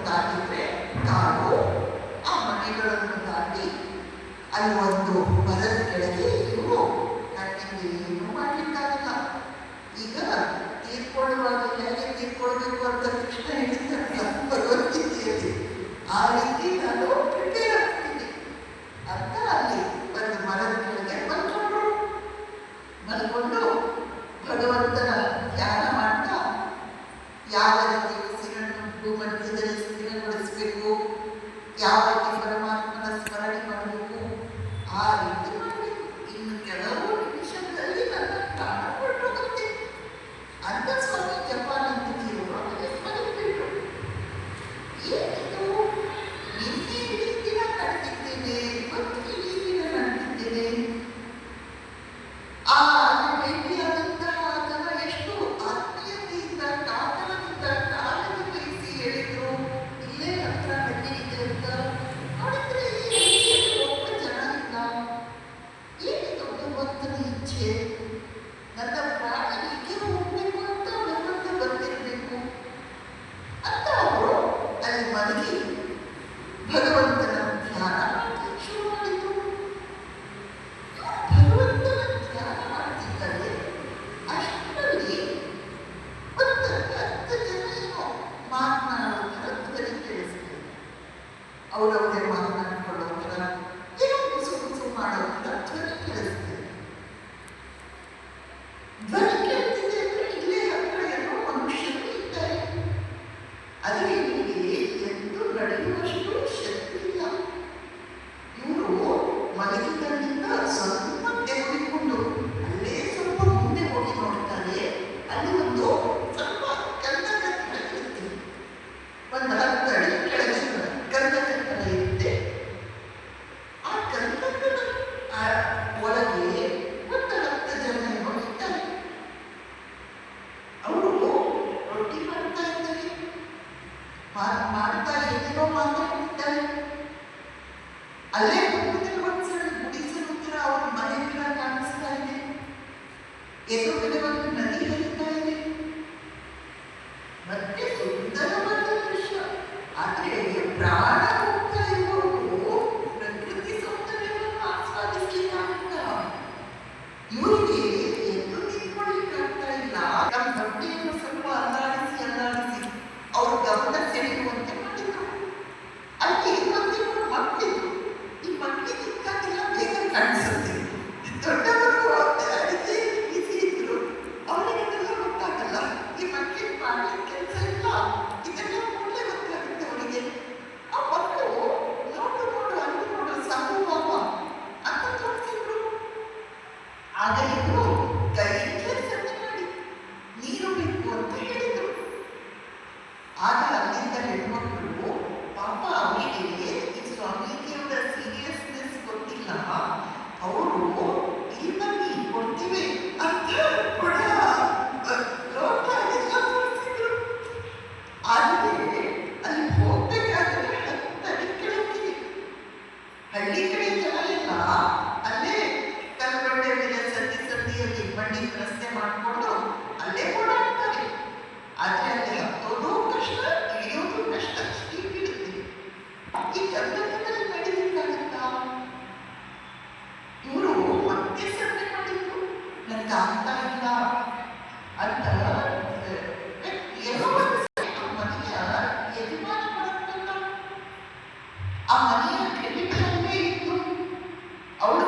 ತಾಗಿದ್ರೆ car ಆ ಮನೆಗಳನ್ನು ದಾಟಿ ಅಲ್ಲಿ ಒಂದು ಮರದ ಕೆಳಗೆ ಇವು ನನಗೆ ಏನು ಮಾಡ್ಲಿಕ್ಕಾಗಲ್ಲ. ಈಗ ತೀರ್ಕೊಳ್ಳುವಾಗ ಹೇಗೆ ತೀರ್ಕೊಳ್ಬೇಕು ಅಂತ ತಕ್ಷಣ ಹೇಳ್ತಾರಲ್ಲ ಭಗವದ್ಗೀತೆಯಲ್ಲಿ, ಆ ರೀತಿ ನಾನು ಪ್ರಿಪೇರ್ ಆಗ್ತೀನಿ ಅಂತ ಅಲ್ಲಿ ಒಂದು ಮರದ ಕೆಳಗೆ ಮಲ್ಕೊಂಡು ಭಗವಂತನ ಧ್ಯಾನ ಮಾಡ್ತಾ ಯಾವ ರೀತಿ ಉಸಿರನ್ನು ಮಧ್ಯದಲ್ಲಿ ಸ್ಥಿರಗೊಳಿಸಬೇಕು, ಯಾವ ರೀತಿ ಪರಮಾತ್ಮನ ಸ್ಮರಣೆ ಮಾಡಬೇಕು, ಆ ರೀತಿ ಮಾಡಬೇಕು. ಇನ್ನು ಕೆಲವು ನಿಮಿಷದಲ್ಲಿ ನನ್ನ ಪ್ರಾಣ ಹೊರಟೋಗುತ್ತೆ ಅಂತ ಸ್ವಾಮಿ ಜಪಾನಂದಜಿಯವರು ಸ್ಮರಿಸಿಬಿಟ್ರು. ಏನಿದು, ನಿನ್ನೆ ಇಡೀ ದಿನ ನಡೆದಿದ್ದೇನೆ, ಇವತ್ತು ಇಡೀ ದಿನ ನಡೆದಿದ್ದೇನೆ. ಆ ಭೇಟಿಯಾದಂತಹ ಜನ ಎಷ್ಟು ಆತ್ಮೀಯತೆಯಿಂದ ಕಾತರದಿಂದ ಕಾಲದ ವಹಿಸಿ ಹೇಳಿದ್ರು, ಇಲ್ಲೇ ಹತ್ರ ಹಳ್ಳಿ ಇದೆ ಅಂತ. ನೋಡಿದ್ರೆ ಈ ಹಳ್ಳಿಯಲ್ಲಿ ಒಬ್ಬ ಜನ ಇಲ್ಲ. ಏನಿದು ಭಗವಂತನ ಇಚ್ಛೆ, ನನ್ನ ಪ್ರಾಣ ಹೀಗೆ ಹೋಗ್ಬೇಕು ಅಂತ ಭಗವಂತ ಬಂದಿರಬೇಕು ಅಂತ ಅವರು ಅಲ್ಲಿ ಮಲಗಿ ಭಗವಂತನ ಧ್ಯಾನ ಮಾಡಲಿಕ್ಕೆ ಶುರು ಮಾಡಿದ್ರು. ಭಗವಂತನ ಧ್ಯಾನ ಮಾಡ್ತಿದ್ದಾರೆ. ಅಷ್ಟರಲ್ಲಿ ಒಂದು 10 ಜನ ಏನೋ ಮಾತನಾಡೋದರ ಧ್ವನಿ ಕೇಳಿಸಿದ್ರು. ಅವರವರೇ ಮಾತನಾಡಿಕೊಳ್ಳೋದರ ಏನೋ ಗುಸು ಮಾಡೋದರ ಧ್ವನಿ ಕೇಳಿಸಿದ್ರು. ಧ್ವನಿ ಕೇಳ್ತಿದೆ ಅಂದ್ರೆ ಇಲ್ಲೇ ಹತ್ರ ಏನೋ ಮನುಷ್ಯರು ಇದ್ದಾರೆ. ಆದರೆ ಇವರಿಗೆ ಎಂದು ನಡೆಯುವಷ್ಟು ಶಕ್ತಿ ಇಲ್ಲ. ಇವರು ಮಲಗಿದ್ದರಿಂದ ಸ್ವಲ್ಪ ತೆಗೆದುಕೊಂಡು ಅಲ್ಲೇ ಸ್ವಲ್ಪ ಮುಂದೆ ಹೋಗಿ ನೋಡ್ತಾರೆ. ಅಲ್ಲಿ ಒಂದು ಸ್ವಲ್ಪ ಕಂದಕ ಇರುತ್ತೆ, ಒಂದು 10 ಅಡಿ ಕೆಳಗೆ ಕಂದಕ ಇರುತ್ತೆ. ಆ ಕಂದಕದ ಒಳಗೆ ಒಂದು 10 ಜನ ಏನೋ ಇದ್ದಾರೆ. ಅವರು ರೊಟ್ಟಿ ಮಾಡ್ತಾ ಇದ್ದಾರೆ, ಮಾಡ್ತಾ ಏನೇನೋ ಮಾತಾಡ್ತಿದ್ದಾರೆ. ಅಲ್ಲೇ ಪಕ್ಕದಲ್ಲಿ ಒಂದ್ಸಲ ಗುಡಿಸಲು ಹತ್ರ ಅವ್ರ ಮನೆ ಹತ್ರ ಕಾಣಿಸ್ತಾ ಇದೆ. ಎದುರುಗಡೆ ಒಂದು ನದಿ ಹರಿತಾ ಇದೆ. ಮತ್ತೆ ಸುಂದರವಾದ ದೃಶ್ಯ. ಆದ್ರೆ ಪ್ರಾಣ ಹೋಗ್ತಾ ಇರುವವರು ಪ್ರಕೃತಿ ಸೌಂದರ್ಯವನ್ನು ಆಸ್ವಾದಿಸಲಿಕ್ಕಾಗುತ್ತಾ? ಇವರಿಗೆ ಎದ್ದು ನಿಂತ್ಕೊಳ್ಳಿಕ್ಕಾಗ್ತಾ ಇಲ್ಲ. ನಮ್ಮ ಹೊಟ್ಟೆಯನ್ನು ಸ್ವಲ್ಪ ಅಲ್ಲಾಡಿಸಿ ಅವ್ರ ಗಮನ ಸೆಳೆಯುವಂತೆ ಮಾಡಿದ್ರು. ಅಲ್ಲಿ ಇನ್ನೊಂದಿಬ್ಬರು ಮಕ್ಕಳಿದ್ರು. ಈ ಮಕ್ಕಳಿಗೆ ಇಕ್ಕಾಗೆಲ್ಲ ಬೇಗ ಕಾಣಿಸುತ್ತೆ. ದೊಡ್ಡವರು ಅಡಿಗೆ ಬಿಸಿ ಇದ್ರು, ಅವರಿಗೆಲ್ಲ ಗೊತ್ತಾಗಲ್ಲ. ಈ ಮಕ್ಕಳಿಗೆ ಮಾಡ್ಲಿಕ್ಕೆ ಕೆಲಸ ಇಲ್ಲ, ಇದೆಲ್ಲ ಕೂಡಲೇ ಗೊತ್ತಾಗುತ್ತೆ ಅವರಿಗೆ. ಆ ಮಕ್ಕಳು ನೋಡು ಅಲ್ಲಿ ನೋಡು ಸಾಗುವಾಗ ಅಂತ ತೋರಿಸಿದ್ರು. ಆಗ ಇವರು ಕೈಗೆ ಸನ್ನೆ ಮಾಡಿ ನೀರು ಬೇಕು ಅಂತ ಹೇಳಿದರು. ಆಗ ಅಲ್ಲಿಂದ ಹೆಣ್ಮಕ್ಕಳು ಪಾಪ ಅವರಿಗೆ ಈ ಸ್ವಾಮೀಜಿಯವರ ಸೀರಿಯಸ್ನೆಸ್ ಗೊತ್ತಿಲ್ಲ. ಅವರು ಇಲ್ಲಿ ಬನ್ನಿ ಕೊಡ್ತೀವಿ ಅಂತ ಕೂಡ ಲೋಟ ಎಲ್ಲ ತೋರಿಸಿದ್ರು. ಆದರೆ ಅಲ್ಲಿ ಹೋಗ್ಬೇಕಾದ್ರೆ 10 ಅಡಿ ಕೆಳಗಿದೆ. ಹಳ್ಳಿ ಕಡೆ ಜನ ಎಲ್ಲ ಅಲ್ಲೇ ಕಲ್ಬಂಡೆ ಮೇಲೆ ಸಂದಿಯಲ್ಲಿ ಬಂಡಿ ರಸ್ತೆ ಮಾಡಿಕೊಂಡು ಅಲ್ಲೇ ಓಡಾಡ್ತಾರೆ. ಆದರೆ ಅಲ್ಲಿ ಹತ್ತೋದು ಕಷ್ಟ, ಇಳಿಯೋದು ಕಷ್ಟ, ಸ್ಟೀಪ್ ಇರುತ್ತೆ. ಈ ಕಂದಕದಲ್ಲಿ ನಡೀಲಿಕ್ಕಾಗುತ್ತಾ? ಇವರು ಮತ್ತೆ ಸನ್ನೆ ಮಾಡಿದ್ರು, ನನಗೆ ಆಗ್ತಾ ಇಲ್ಲ ಅಂತ. ಏನೋ ಒಂದು ಮನೆಯ ಯಜಮಾನ ಮಾಡಕ್ಕಲ್ಲ, ಆ ಮನೆಯ ಕ್ರೆಡಿಟ್ ಅಲ್ಲೇ ಇತ್ತು. ಅವಳು